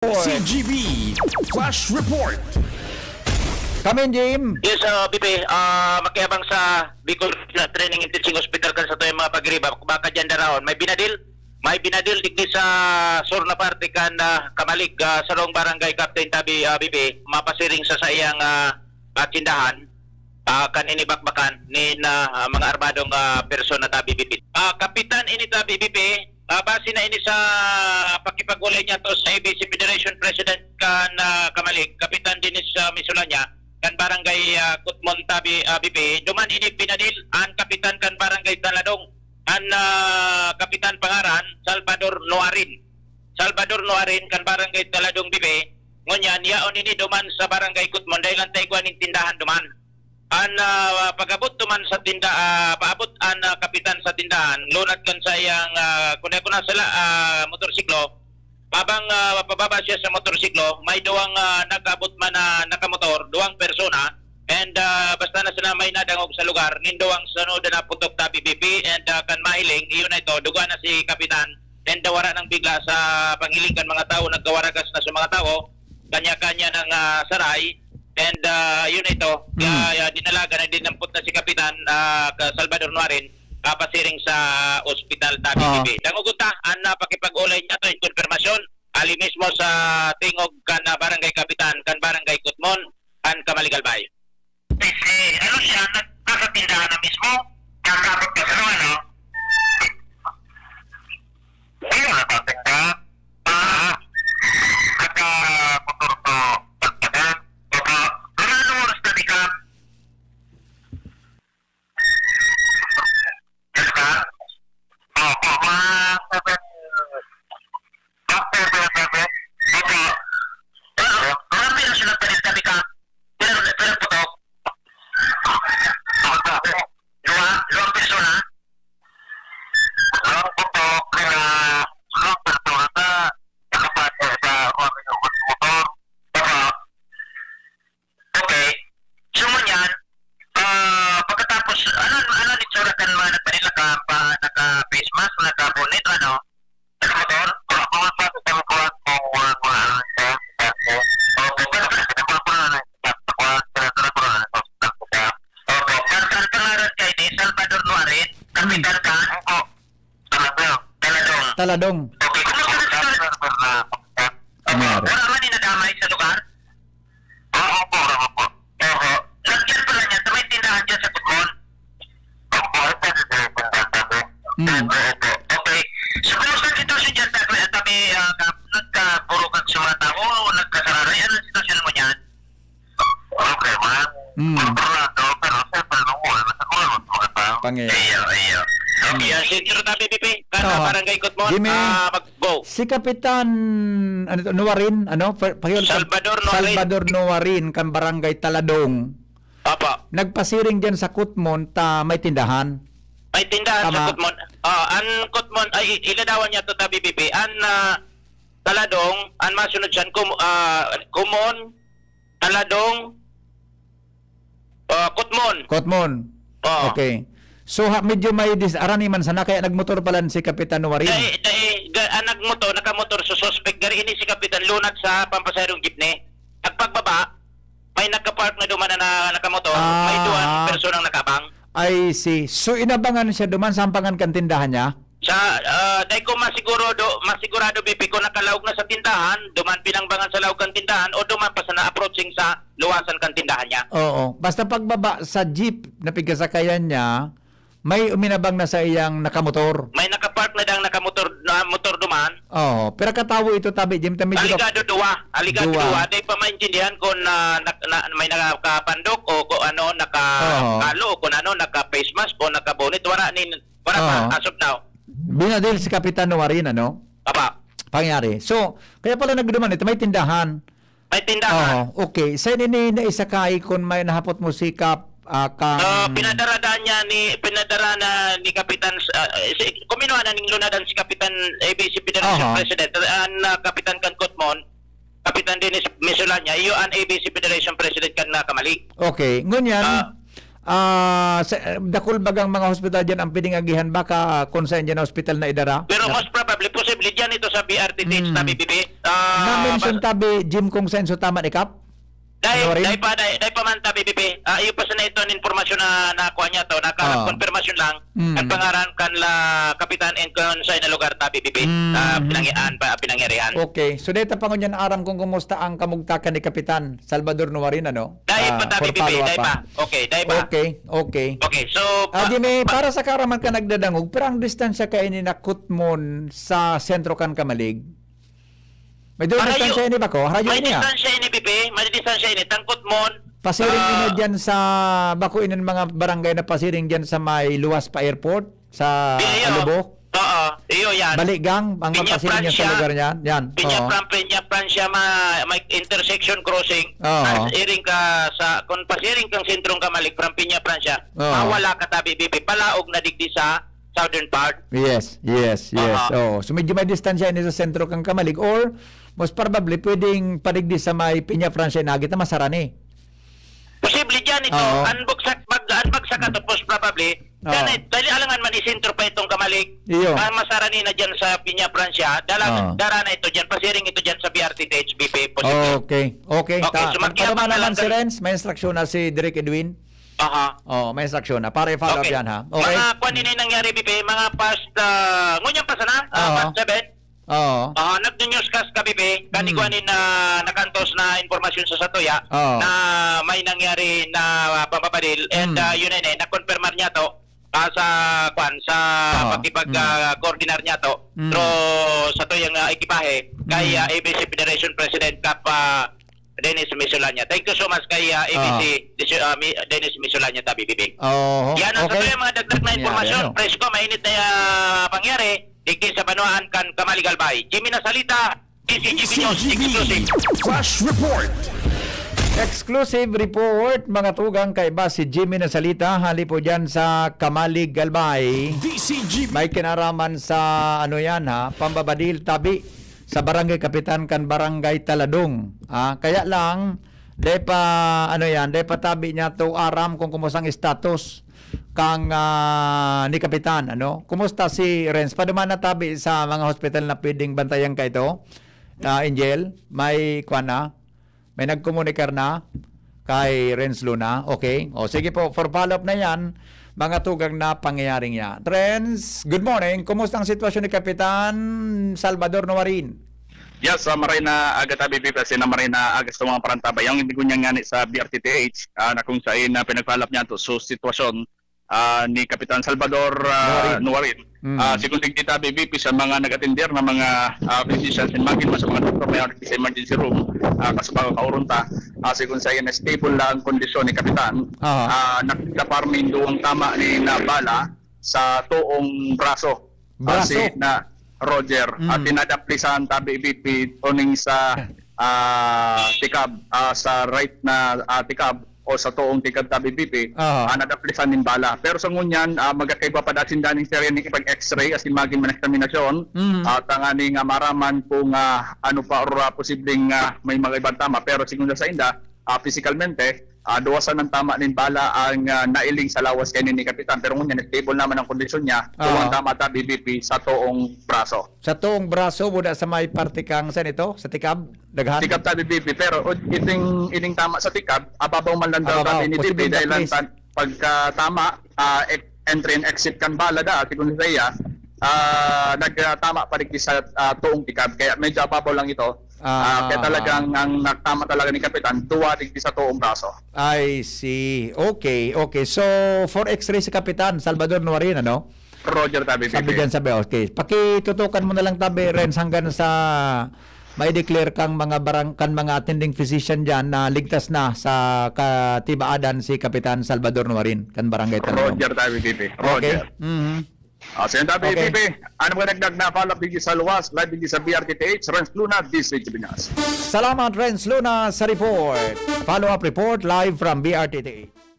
CGB Flash Report. Kami, Jim. Yes, BP, makiabang sa Bicol na Training and Teaching Hospital kan sa to yung mga pagriba. Baka dyan darawon. May binadil digdi sa sur na parte kan Kamalig sa rong barangay Captain Tabi BP. Mapasiring sa sayang tindahan. Kan inibakbakan ni mga armadong person na Tabi BP. Kapitan ini Tabi BP. Base na ini sa pakipag-ulay niya to sa ABC Federation President kan Kamalig, Kapitan Dennis Misulanya, kan Barangay Kutmon Tabi BP. Duman ini pinadil ang Kapitan kan Barangay Taladong, ang Kapitan Pangaran Salvador Noarin kan Barangay Taladong BP. Ngunyan yaon ini duman sa Barangay Kutmon dahil ang taigwan ng tindahan duman. An pagabot tuman sa paabot an kapitan sa tindahan lunat kan sayang kuna sila motorsiklo babang pababa siya sa motorsiklo may duwang nagabot man na nakamotor duwang persona and basta na sila may nadangog sa lugar ninduwang sunod na putok Tabi BP and kan mahiling iyon na ito duga na si kapitan and dawara ng bigla sa panghiling kan mga tao nagkawaragas na sa mga tao kanya-kanya ng saray. And yun ito, dinalaga na dinampot na si Kapitan Salvador Noarin kapasiring sa Ospital Tabi BP. Dangugunta, ang pakipag-ulay niya ito yung konfirmasyon. Ali mismo sa tingog kan Barangay Kapitan, kan Barangay Kutmon, kan Kamaligalbay. Ano siya, nasa tindahan na mismo? Kakapot ka sa ano? Hindi mo natatinda. Nakamotor to. Taladong. Okay. Wala man inadamay sa lugar? Oo po. Lagyan pala niya, may tindahan dyan sa Kutmon? Okay. So, kumusta ang sitwasyon dyan, Tabi, nagkaburukan sa mga tao o nagkasararay? Ano ang sitwasyon mo niyan? Okay, man. Pangyayon. Iyo. Okay, Sentro Tabi, BP. Barangay Kutmon, mag-go. Si Kapitan Noarin, Salvador Noarin, kan Barangay Taladong. Apa. Nagpasiring diyan sa Kutmon may tindahan. May tindahan Tama. sa Kutmon. An Kutmon ay iladawan niya to Tabi BP. An Taladong, an masunod siyan Kumon, Taladong, Kutmon. Oh. Okay. So medyo may disarani man sana kaya nagmotor pala si Kapitan Noarin. Nakamotor sa suspect gari ini si Kapitan lunat sa pampasayong jeepney. At pagbaba, may nakapark na duman na nakamotor, may duwan personang nakabang. I see. So inabangan siya duman sa ampangan kan tindahan niya? Sa dahil ko masigurado BP ko nakalaog na sa tindahan, duman pinangbangan sa laog kan tindahan o duman pa sa na-approaching sa luwasan kan tindahan niya. Oo. Basta pagbaba sa jeep na pigasakayan niya, may uminabang na sa iyang nakamotor. May nakapark na dang motor duman. Oo. Pero katawo ito Tabi, Jim. Aligado duwa. Dahil pa maintindihan kung may nakapandok o kung ano nakakalo o kung ano naka-face mask o naka-bonnet. Wala pa as of now. Binadil si Kapitan Noarin, ano? Apa. Pangyari. So, kaya pala nagduman ito, may tindahan. May tindahan. Okay. Sa ini na isakay kung may nahapot mo si pinadara na ni Kapitan kuminuha na ning lunadan si Kapitan ABC Federation President Kapitan kan Kutmon Kapitan Dennis Misulanya iyo an ABC Federation President kan Kamalig. Okay ngunyan dakol bagang mga hospital dyan ang pwedeng agihan baka kung saan dyan na hospital na idara. Pero most probably, possibly dyan ito sa BRTTH na BBB. Na-mention tabi, Jim, kung saan so tama ni Kap? Dahil pa man ta BBB. Iyo pa sa na ito ang informasyon na nakuha niya to, naka-confirmation lang. At pangaran kan la kapitan en kon sa na lugar ta BBB. Pinangyarihan. Okay. So dito pa ngunyan aram kung kumusta ang kamugtakan ni Kapitan Salvador Nuwarin, ano? Dahil pa ta for BBB, follow-up dahil pa. Okay, dahil pa. Okay. So, Jimmy, para sa karaman ka nagdadangog, pero ang distansya ka ini nakutmon sa sentro kan Kamalig. May doon distansya ini ba ko? Harayo may ini distansya ini, BP. May distansya ini. Tangkot mon. Pasiring ini dyan sa, bako inan mga barangay na pasiring dyan sa may luwas pa airport, sa Alubok. Oo, iyo yan. Baligang, ang Piña mapasiring niya sa Francia. lugar niyan. Yan. Piña Francia, may intersection crossing. Oo. Pasiring ka sa, kung pasiring kang sentrong Kamalig from Piña Francia, Oo. mawala ka tabi, BP. Palaog na digdi sa southern part. Yes. Oh, so medyo may distansya ini sa sentro kang Kamalig or most probably pwedeng padigdi sa may Piña Francia na kita masarani. Posible dyan ito. Oo. Anbag sa kato, most probably. Oo. Dahil alangan man isentro pa itong Kamalig. Iyo. Masarani na dyan sa Piña Francia. Oo. Dara na ito dyan. Pasiring ito dyan sa BRTTH, BP. Posible. Okay. Okay, so magkita Padama pa naman lang si kami. Renz, may instruction na si Direk Edwin. Aha. May instruction na. Para i-follow up yan, ha? Okay? Mga kwan ini nangyari, BP, mga past, ngunyang pa sana, Oo. past 7. Oo. Nag-newscast ka, BP, kaniguanin na nakantos na informasyon sa Satoya Oo. na may nangyari na pampapadil and yun na na-confirmar niya to sa kwan sa pagkipag-coordinar niya to through Satoya nga ekipahe kay ABC Federation President Kap Dennis Misolanya. Thank you so much kay ABC Dennis Misolanya ta BBB. Yan ang okay. mga dagdag na informasyon. Yan, Presko, mainit na pangyari. Diki sa Banuan kan Kamalig Albay. Jimmy Nasalita, DCGB News Exclusive. Flash Report. Exclusive report, mga tugang kay si Jimmy Nasalita, hali po dyan sa Kamalig Galbay. DCGB. May kinaraman sa pambabadil tabi sa Barangay Kapitan kan Barangay Taladong. Kaya lang day pa tabi niya to aram kung kumusang status kang ni Kapitan, ano? Kumusta si Renz? Paduman na tabi sa mga hospital na pwedeng bantayan ka ito? Angel, may nagkomunikar na kay Renz Luna. Okay? Sige po, for follow-up na yan, mga tugang na pangyayaring yan. Renz, good morning. Kumusta ang sitwasyon ni Kapitan Salvador Nuwarin? Yes, maray na aga tabi kasi na maray na aga sa mga parantabay. Yung hindi ko niya ngani sa BRTTH na kung saan pinag-follow up niya to so sitwasyon ni Kapitan Salvador Nuwarin. Sikong tigdita BBP sa mga nag-attender na mga physicians and magin sa mga doktor na sa emergency room kasi bago kaurunta sikong sa'yo na stable lang ang kondisyon ni Kapitan. Nagkaparmin doon tama ni na bala sa tuong braso. Na Roger at tinadaplisan ta BBP oning sa tikab sa right na tikab o sa tuong tikab ta BBP nadaplisan nin bala pero sa ngunyan magkaiba pa datin daning serye ni ipag x-ray as imagine man examination at ang ani nga maraman kung ano pa or posibleng may mga ibang tama pero siguro sa inda physicalmente duwasan ng tama nin bala ang nailing sa lawas kay ni Kapitan pero ngunyan stable naman ang kondisyon niya tuwang tama ta BBP sa tuong braso. Sa tuong braso buda sa may parte kang san ito sa tikab daghan. Tikab ta BBP pero ining tama sa tikab ababaw man lang daw ta ni BBP dahil pagka tama entry and exit kan bala da siguro sa nagtama pa rin sa tuong tikab kaya medyo ababaw lang ito. Kaya talagang ang nagtama talaga ni Kapitan tuwatig sa tuong braso. I see. Okay. So, for x-ray si Kapitan Salvador Nuwarin, ano? Roger tabi. Sabi dyan, okay. Pakitutukan mo na lang tabi, Renz, hanggang sa may declare kang mga mga attending physician dyan na ligtas na sa katibaadan si Kapitan Salvador Nuwarin, kan Barangay Taladong. Roger tabi, Roger. Okay. Sa tabi, ano ba nagdag na follow-up digi sa luwas, live digi sa BRTTH, Renz Luna, DCGB News. Salamat, Renz Luna, sa report. Follow-up report live from BRTTH.